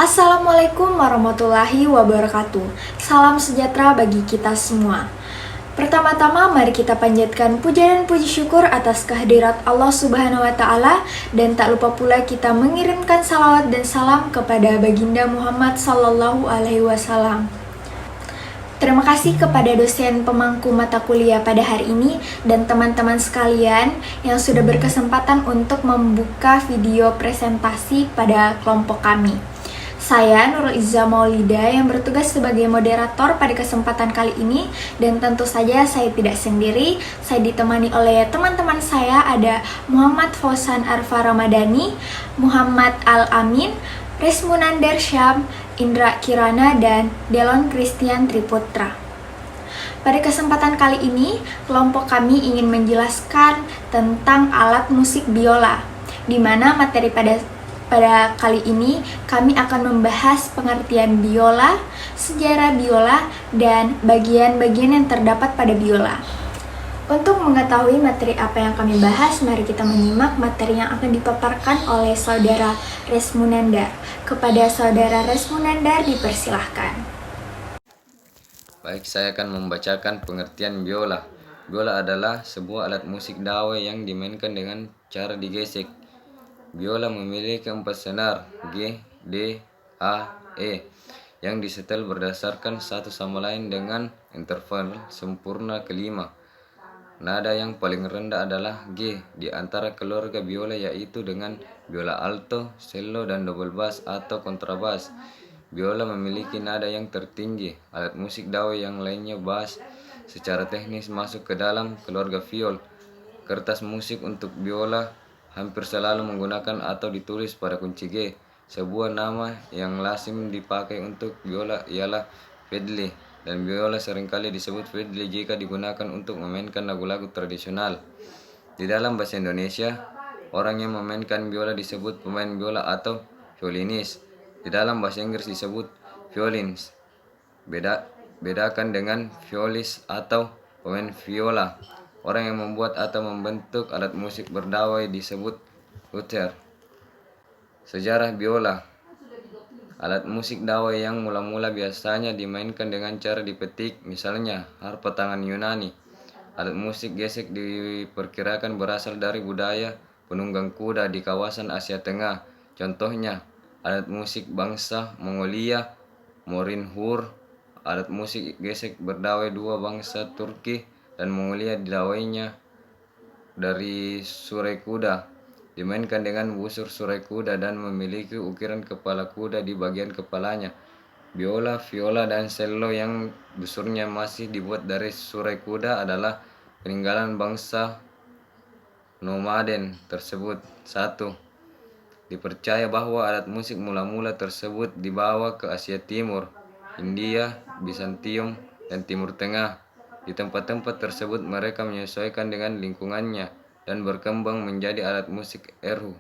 Assalamualaikum warahmatullahi wabarakatuh. Salam sejahtera bagi kita semua. Pertama-tama mari kita panjatkan puja dan puji syukur atas kehadirat Allah Subhanahu wa taala dan tak lupa pula kita mengirimkan salawat dan salam kepada baginda Muhammad sallallahu alaihi wasallam. Terima kasih kepada dosen pemangku mata kuliah pada hari ini dan teman-teman sekalian yang sudah berkesempatan untuk membuka video presentasi pada kelompok kami. Saya Nurul Izza Maulida yang bertugas sebagai moderator pada kesempatan kali ini, dan tentu saja saya tidak sendiri. Saya ditemani oleh teman-teman saya, ada Muhammad Fauzan Arfa Ramadhani, Muhammad Al-Amin, Resmunandar Syam, Indra Kirana, dan Delon Christian Triputra. Pada kesempatan kali ini, kelompok kami ingin menjelaskan tentang alat musik biola, di mana materi pada kali ini kami akan membahas pengertian biola, sejarah biola, dan bagian-bagian yang terdapat pada biola. Untuk mengetahui materi apa yang kami bahas, mari kita menyimak materi yang akan dipaparkan oleh Saudara Resmunandar. Kepada Saudara Resmunandar dipersilahkan. Baik, saya akan membacakan pengertian biola. Biola adalah sebuah alat musik dawai yang dimainkan dengan cara digesek. Biola memiliki 4 senar G, D, A, E yang disetel berdasarkan satu sama lain dengan interval sempurna kelima. Nada yang paling rendah adalah G di antara keluarga biola, yaitu dengan biola alto, cello, dan double bass atau kontrabas. Biola memiliki nada yang tertinggi. Alat musik dawai yang lainnya bass secara teknis masuk ke dalam keluarga viol. Kertas musik untuk biola hampir selalu menggunakan atau ditulis pada kunci G. Sebuah nama yang lazim dipakai untuk biola ialah fiddle, dan biola seringkali disebut fiddle jika digunakan untuk memainkan lagu-lagu tradisional. Di dalam bahasa Indonesia, orang yang memainkan biola disebut pemain biola atau violinis. Di dalam bahasa Inggris disebut violins. Bedakan dengan violis atau pemain viola. Orang yang membuat atau membentuk alat musik berdawai disebut luthier. Sejarah biola. Alat musik dawai yang mula-mula biasanya dimainkan dengan cara dipetik, misalnya harpa tangan Yunani. Alat musik gesek diperkirakan berasal dari budaya penunggang kuda di kawasan Asia Tengah. Contohnya, alat musik bangsa Mongolia, Morinhur. Alat musik gesek berdawai dua bangsa Turki dan Mongolia didawainya dari surai kuda. Dimainkan dengan busur surai kuda dan memiliki ukiran kepala kuda di bagian kepalanya. Biola, viola, dan cello yang busurnya masih dibuat dari surai kuda adalah peninggalan bangsa nomaden tersebut. 1. Dipercaya bahwa alat musik mula-mula tersebut dibawa ke Asia Timur, India, Bizantium, dan Timur Tengah. Di tempat-tempat tersebut mereka menyesuaikan dengan lingkungannya dan berkembang menjadi alat musik erhu,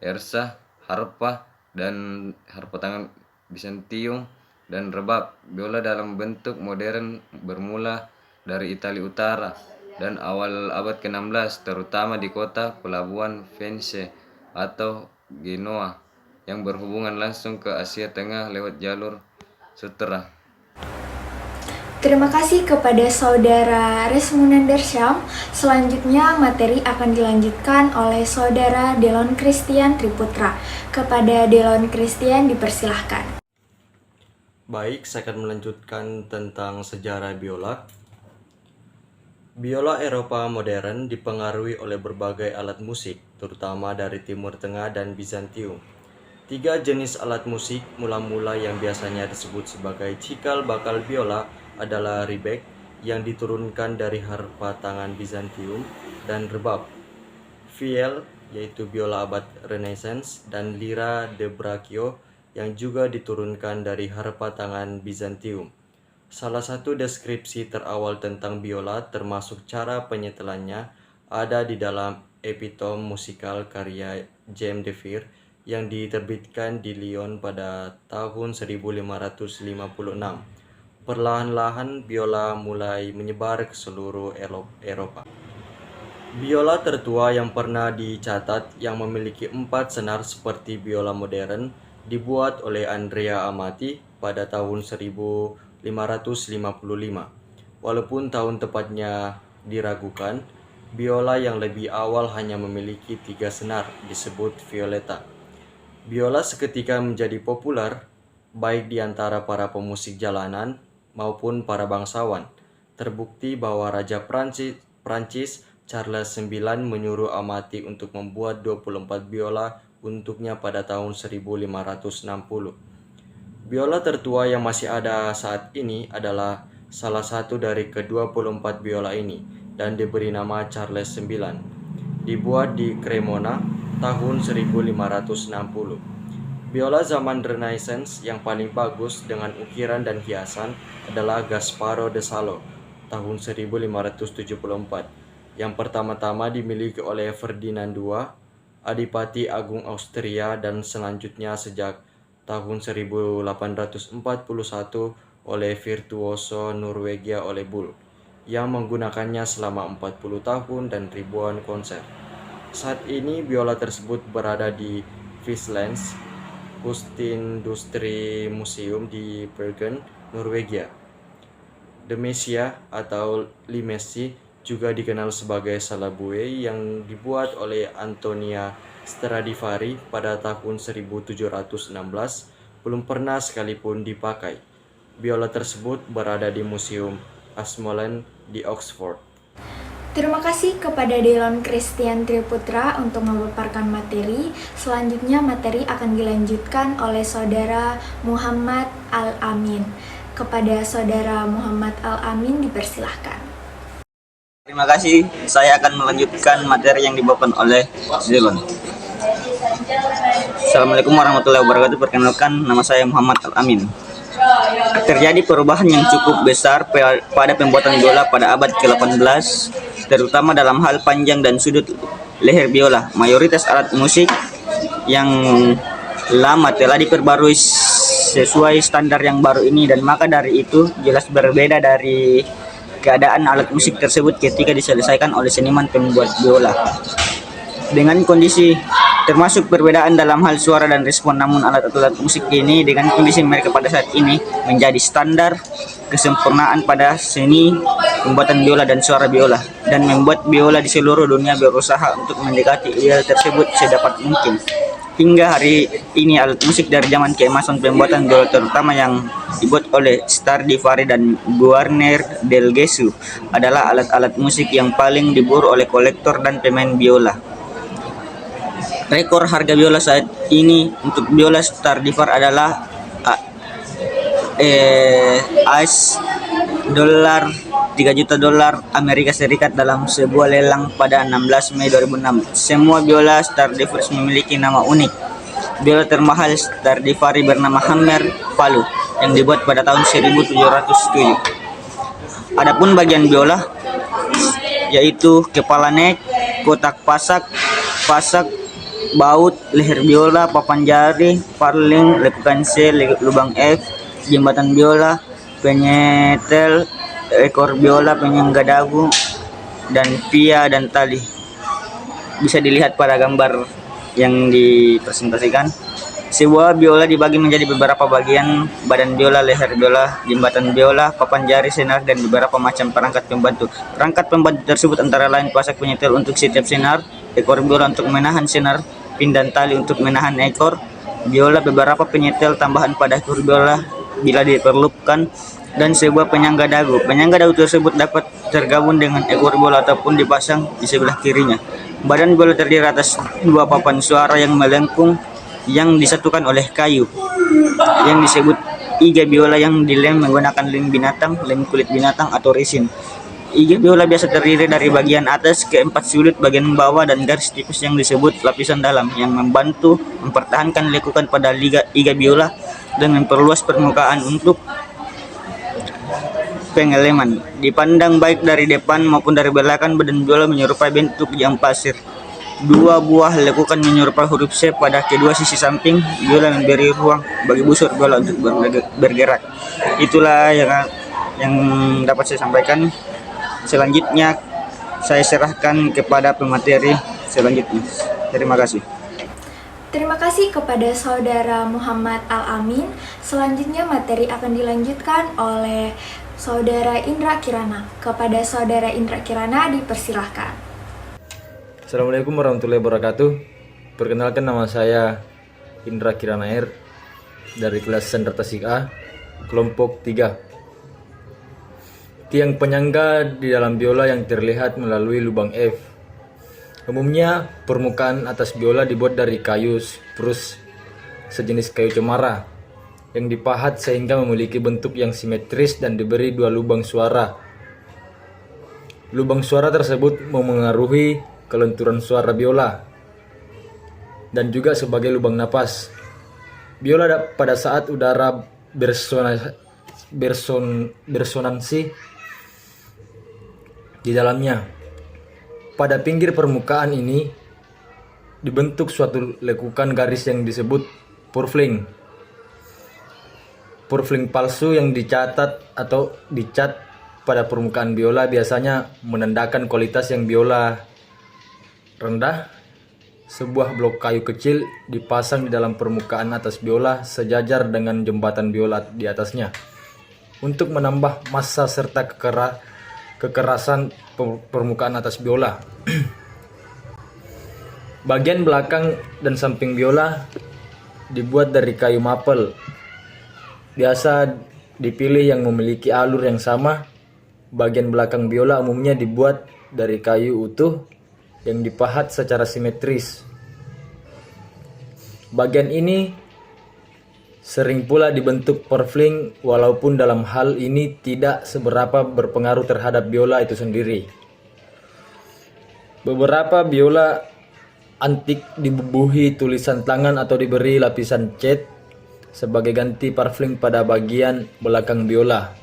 ersa, harpa, dan harpa tangan Bizantium, dan rebab. Biola dalam bentuk modern bermula dari Italia Utara dan awal abad ke-16, terutama di kota pelabuhan Venice atau Genoa yang berhubungan langsung ke Asia Tengah lewat jalur Sutra. Terima kasih kepada Saudara Resmunandar Syam. Selanjutnya materi akan dilanjutkan oleh Saudara Delon Christian Triputra. Kepada Delon Christian dipersilahkan. Baik, saya akan melanjutkan tentang sejarah biola. Biola Eropa modern dipengaruhi oleh berbagai alat musik, terutama dari Timur Tengah dan Bizantium. 3 jenis alat musik mula-mula yang biasanya disebut sebagai cikal bakal biola adalah rebek yang diturunkan dari harpa tangan Bizantium dan rebab, viol yaitu biola abad Renaissance, dan lira de braccio yang juga diturunkan dari harpa tangan Bizantium. Salah satu deskripsi terawal tentang biola termasuk cara penyetelannya ada di dalam Epitome musikal karya James de Vere yang diterbitkan di Lyon pada tahun 1556. Perlahan-lahan biola mulai menyebar ke seluruh Eropa. Biola tertua yang pernah dicatat yang memiliki 4 senar seperti biola modern dibuat oleh Andrea Amati pada tahun 1555. Walaupun tahun tepatnya diragukan, biola yang lebih awal hanya memiliki 3 senar, disebut violetta. Biola seketika menjadi populer, baik di antara para pemusik jalanan maupun para bangsawan. Terbukti bahwa Raja Prancis Charles IX menyuruh Amati untuk membuat 24 biola untuknya pada tahun 1560. Biola tertua yang masih ada saat ini adalah salah satu dari ke-24 biola ini dan diberi nama Charles IX. Dibuat di Cremona tahun 1560. Biola zaman Renaissance yang paling bagus dengan ukiran dan hiasan adalah Gasparo de Salo tahun 1574, yang pertama-tama dimiliki oleh Ferdinand II, Adipati Agung Austria, dan selanjutnya sejak tahun 1841 oleh virtuoso Norwegia Ole Bull, yang menggunakannya selama 40 tahun dan ribuan konser. Saat ini biola tersebut berada di Frieslands Kunstindustri-museum di Bergen, Norwegia. The Messia atau Limesi juga dikenal sebagai salabue yang dibuat oleh Antonia Stradivari pada tahun 1716, belum pernah sekalipun dipakai. Biola tersebut berada di Museum Ashmolean di Oxford. Terima kasih kepada Delon Christian Triputra untuk memaparkan materi. Selanjutnya materi akan dilanjutkan oleh Saudara Muhammad Al-Amin. Kepada Saudara Muhammad Al-Amin dipersilahkan. Terima kasih, saya akan melanjutkan materi yang dibawakan oleh Delon. Assalamualaikum warahmatullahi wabarakatuh. Perkenalkan, nama saya Muhammad Al-Amin. Terjadi perubahan yang cukup besar pada pembuatan biola pada abad ke-18, terutama dalam hal panjang dan sudut leher biola. Mayoritas alat musik yang lama telah diperbarui sesuai standar yang baru ini, dan maka dari itu jelas berbeda dari keadaan alat musik tersebut ketika diselesaikan oleh seniman pembuat biola. Dengan kondisi termasuk perbedaan dalam hal suara dan respon, namun alat-alat musik ini dengan kondisi mereka pada saat ini menjadi standar kesempurnaan pada seni pembuatan biola dan suara biola, dan membuat biola di seluruh dunia berusaha untuk mendekati ideal tersebut sedapat mungkin. Hingga hari ini alat musik dari zaman keemasan pembuatan biola, terutama yang dibuat oleh Stradivari dan Guarner del Gesu, adalah alat-alat musik yang paling diburu oleh kolektor dan pemain biola. Rekor harga biola saat ini untuk biola Stradivari adalah AS $3 juta Amerika Serikat dalam sebuah lelang pada 16 Mei 2006. Semua biola Stradivarius memiliki nama unik. Biola termahal Stradivari bernama Hammer Palu yang dibuat pada tahun 1707. Adapun bagian biola yaitu kepala neck, kotak pasak, baut, leher biola, papan jari, farling, lekukan C, lubang F, jembatan biola, penyetel, ekor biola, penyangga dagu, dan pia dan tali. Bisa dilihat pada gambar yang dipresentasikan. Sebuah biola dibagi menjadi beberapa bagian: badan biola, leher biola, jembatan biola, papan jari, senar, dan beberapa macam perangkat pembantu. Perangkat pembantu tersebut antara lain pasak penyetel untuk setiap senar, ekor biola untuk menahan senar, pin dan tali untuk menahan ekor biola, beberapa penyetel tambahan pada ekor biola bila diperlukan, dan sebuah penyangga dagu. Penyangga dagu tersebut dapat tergabung dengan ekor biola ataupun dipasang di sebelah kirinya. Badan biola terdiri atas dua papan suara yang melengkung yang disatukan oleh kayu yang disebut iga biola, yang dilem menggunakan lem binatang, lem kulit binatang atau resin. Iga biola biasa terdiri dari bagian atas ke 4 sudut, bagian bawah, dan garis tipis yang disebut lapisan dalam, yang membantu mempertahankan lekukan pada iga biola dan memperluas permukaan untuk pengeleman. Dipandang baik dari depan maupun dari belakang, badan biola menyerupai bentuk jam pasir. Dua buah lekukan menyerupai huruf C pada kedua sisi samping biola, memberi ruang bagi busur biola untuk bergerak. Itulah yang dapat saya sampaikan. Selanjutnya saya serahkan kepada pemateri selanjutnya. Terima kasih. Terima kasih kepada Saudara Muhammad Al-Amin. Selanjutnya materi akan dilanjutkan oleh Saudara Indra Kirana. Kepada Saudara Indra Kirana dipersilahkan. Assalamualaikum warahmatullahi wabarakatuh. Perkenalkan, nama saya Indra Kirana dari kelas Sandra Tasik A, kelompok 3. Tiang penyangga di dalam biola yang terlihat melalui lubang F. Umumnya permukaan atas biola dibuat dari kayu spruce, sejenis kayu cemara, yang dipahat sehingga memiliki bentuk yang simetris dan diberi 2 lubang suara. Lubang suara tersebut memengaruhi kelenturan suara biola dan juga sebagai lubang napas. Biola pada saat udara bersonansi di dalamnya. Pada pinggir permukaan ini dibentuk suatu lekukan garis yang disebut purfling. Purfling palsu yang dicatat atau dicat pada permukaan biola biasanya menandakan kualitas yang biola rendah. Sebuah blok kayu kecil dipasang di dalam permukaan atas biola sejajar dengan jembatan biola di atasnya untuk menambah massa serta kekerasan permukaan atas biola. Bagian belakang dan samping biola dibuat dari kayu maple. Biasa dipilih yang memiliki alur yang sama. Bagian belakang biola umumnya dibuat dari kayu utuh yang dipahat secara simetris. Bagian ini sering pula dibentuk purfling, walaupun dalam hal ini tidak seberapa berpengaruh terhadap biola itu sendiri. Beberapa biola antik dibubuhi tulisan tangan atau diberi lapisan cat sebagai ganti purfling pada bagian belakang biola.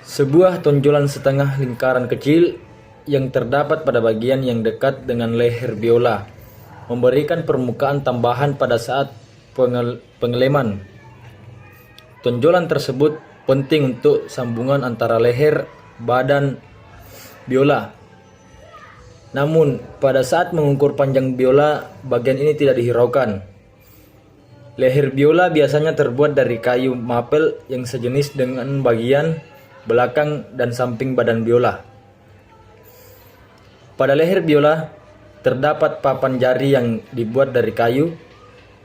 Sebuah tonjolan setengah lingkaran kecil yang terdapat pada bagian yang dekat dengan leher biola memberikan permukaan tambahan pada saat pengeleman. Tonjolan tersebut penting untuk sambungan antara leher badan biola. Namun, pada saat mengukur panjang biola, bagian ini tidak dihiraukan. Leher biola biasanya terbuat dari kayu maple yang sejenis dengan bagian belakang dan samping badan biola. Pada leher biola terdapat papan jari yang dibuat dari kayu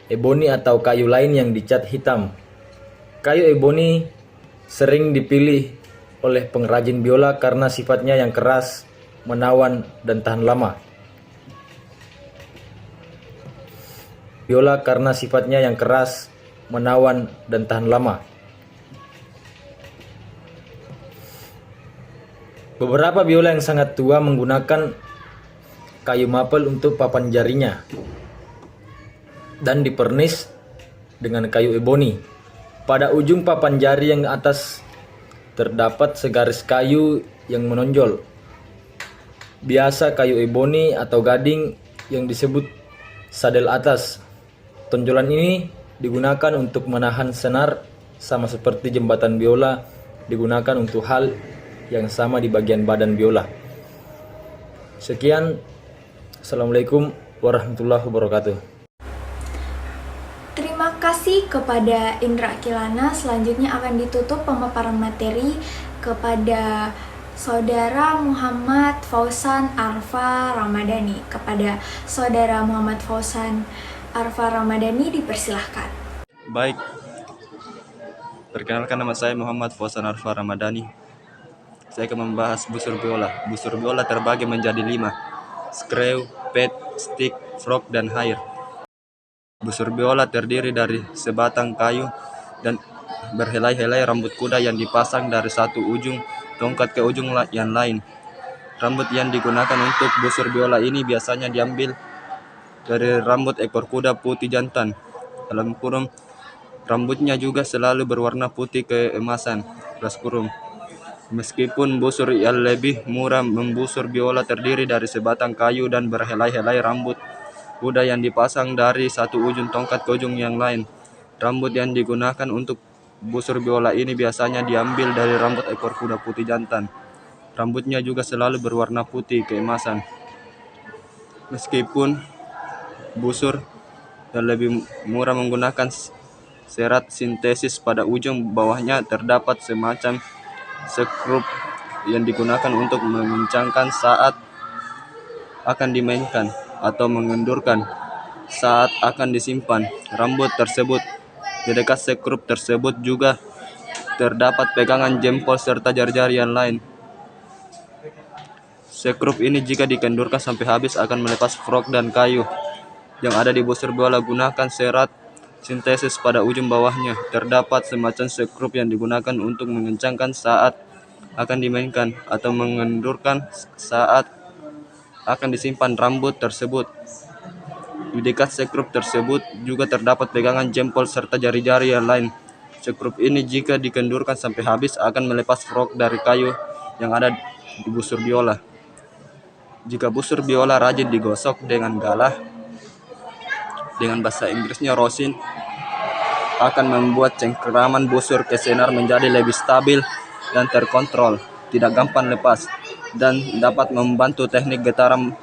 eboni atau kayu lain yang dicat hitam. Kayu eboni sering dipilih oleh pengrajin biola karena sifatnya yang keras, menawan, dan tahan lama. Biola karena sifatnya yang keras, menawan, dan tahan lama. Beberapa biola yang sangat tua menggunakan kayu maple untuk papan jarinya dan dipernis dengan kayu eboni. Pada ujung papan jari yang atas terdapat segaris kayu yang menonjol. Biasa kayu eboni atau gading yang disebut sadel atas. Tonjolan ini digunakan untuk menahan senar, sama seperti jembatan biola digunakan untuk hal yang sama di bagian badan biola. Sekian. Assalamualaikum warahmatullahi wabarakatuh. Terima kasih kepada Indra Kirana. Selanjutnya akan ditutup pemaparan materi kepada Saudara Muhammad Fauzan Arfa Ramadhani. Kepada Saudara Muhammad Fauzan Arfa Ramadhani dipersilahkan. Baik, perkenalkan, nama saya Muhammad Fauzan Arfa Ramadhani. Saya akan membahas busur biola. Busur biola terbagi menjadi 5. Screw, pad, stick, frog, dan hair. Busur biola terdiri dari sebatang kayu dan berhelai-helai rambut kuda yang dipasang dari satu ujung tongkat ke ujung yang lain. Rambut yang digunakan untuk busur biola ini biasanya diambil dari rambut ekor kuda putih jantan. Dalam kurung, rambutnya juga selalu berwarna putih keemasan. Kelas kurung. Meskipun busur yang lebih murah, membusur biola terdiri dari sebatang kayu dan berhelai-helai rambut kuda yang dipasang dari satu ujung tongkat ke ujung yang lain. Rambut yang digunakan untuk busur biola ini biasanya diambil dari rambut ekor kuda putih jantan. Rambutnya juga selalu berwarna putih keemasan. Meskipun busur yang lebih murah menggunakan serat sintesis, pada ujung bawahnya terdapat semacam skrup yang digunakan untuk mengencangkan saat akan dimainkan atau mengendurkan saat akan disimpan. Rambut tersebut di dekat skrup tersebut juga terdapat pegangan jempol serta jari-jari yang lain. Skrup ini jika dikendurkan sampai habis akan melepas frog dan kayu yang ada di busur biola. Gunakan serat sintesis pada ujung bawahnya. Terdapat semacam skrup yang digunakan untuk mengencangkan saat akan dimainkan atau mengendurkan saat akan disimpan rambut tersebut. Di dekat skrup tersebut juga terdapat pegangan jempol serta jari-jari yang lain. Skrup ini jika dikendurkan sampai habis akan melepas frog dari kayu yang ada di busur biola. Jika busur biola rajin digosok dengan galah, dengan bahasa Inggrisnya rosin, akan membuat cengkeraman busur ke senar menjadi lebih stabil dan terkontrol, tidak gampang lepas, dan dapat membantu teknik getaran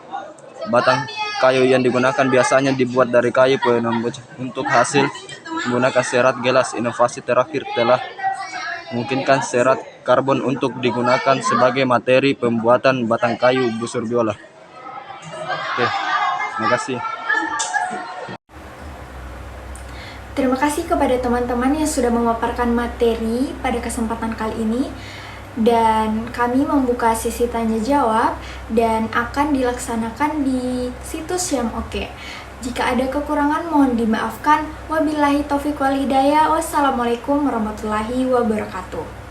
batang kayu yang digunakan biasanya dibuat dari kayu penembus. Untuk hasil menggunakan serat gelas, inovasi terakhir telah memungkinkan serat karbon untuk digunakan sebagai materi pembuatan batang kayu busur biola. Oke, terima kasih. Terima kasih kepada teman-teman yang sudah memaparkan materi pada kesempatan kali ini. Dan kami membuka sesi tanya jawab dan akan dilaksanakan di situs yang oke. Jika ada kekurangan mohon dimaafkan. Wabillahi taufiq wal hidayah. Wassalamualaikum warahmatullahi wabarakatuh.